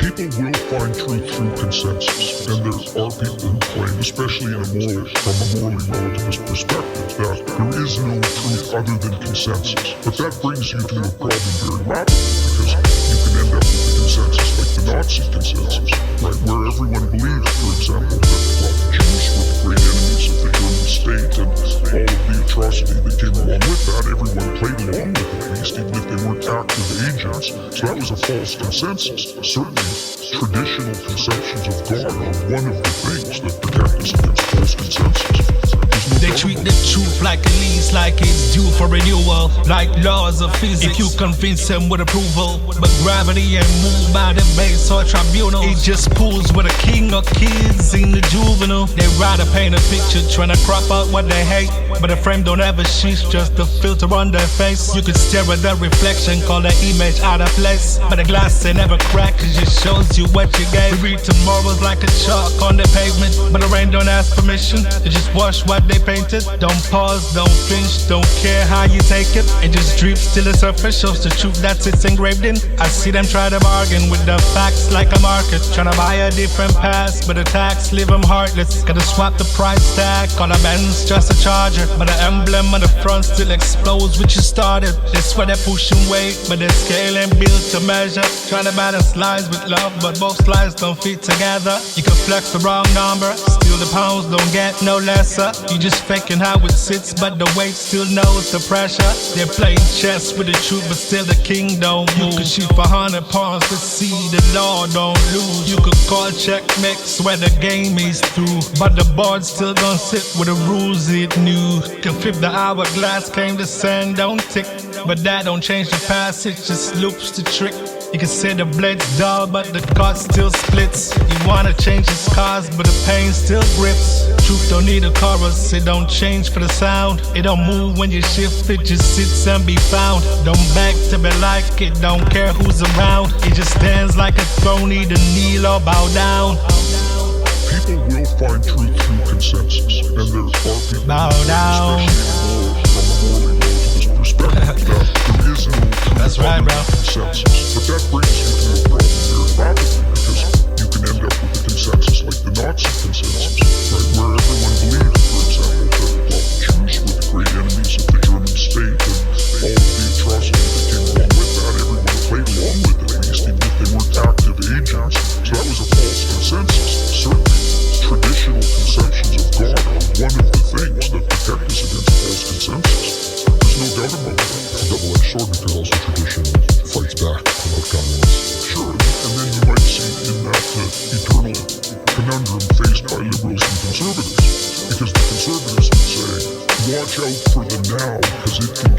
People will find truth through consensus, and there are people who claim, especially from a morally relativist perspective, that there is no truth other than consensus. But that brings you to a problem very rapidly, because you can end up with a consensus like the Nazi consensus, right, where everyone believes, for example, that Jews were the great enemies of the German state, and all of the atrocity that came along with that. Everyone played along with it, at least, even if they weren't active agents. So that was a false consensus. Certainly, traditional conceptions of God are one of the things that protect us against false consensus. They treat the truth like a lease, like it's due for renewal, like laws of physics. If you convince them with approval, but gravity ain't moved by the base or tribunal. It just pulls with a king or kids in the juvenile. They rather paint a picture trying to crop out what they hate, but the frame don't ever shift, just the filter on their face. You could stare at the reflection, call the image out of place, but the glass they never crack, it just shows you what you gave. We read tomorrow's like a chalk on the pavement, but the rain don't ask permission, they just wash what they painted. Don't pause, don't flinch, don't care how you take it. It just drips till the surface shows the truth that's it's engraved in. I see them try to bargain with the facts like a market, trying to buy a different pass, but the tax leave them heartless. Gotta swap the price tag, call a Benz just a Charger, but the emblem on the front still explodes which you started. That's why they're pushing weight, but their scale ain't built to measure. Trying to balance lies with love, but both lies don't fit together. You can flex the wrong number, still the pounds don't get no lesser. You just faking how it sits, but the weight still knows the pressure. They're playing chess with the truth, but still the king don't move. You could shoot for 100 pounds, but see the law don't lose. You could call checkmate, swear the game is through, but the board still gon' sit with the rules it knew. Can flip the hourglass, claim the sand don't tick, but that don't change the past, it just loops the trick. You can say the blade's dull, but the cut still splits. You wanna change the scars, but the pain still grips. Truth don't need a chorus, it don't change for the sound. It don't move when you shift, it just sits and be found. Don't beg to be like it, don't care who's around. It just stands like a throne, either kneel or bow down. People will find truth through consensus, and there are people bow down. From a morally relativist perspective, that there is no truth that's right, bro. Consensus. But that brings you to a problem very rapidly, because you can end up with a consensus like the Nazi consensus, right, where everyone believed, for example, that Jews were the great enemies of the German state, and all of the atrocity that came along with that. Everyone played along with it, at least, even if they weren't active agents. So that was a false consensus. Certainly, traditional conceptions of God are one of the things that protect us against false consensus. There's no doubt about that. It's a double-edged sword, because also tradition fights back about godliness. Sure, and then you might see in that eternal conundrum faced by liberals and conservatives, because the conservatives would say, watch out for the now, because it can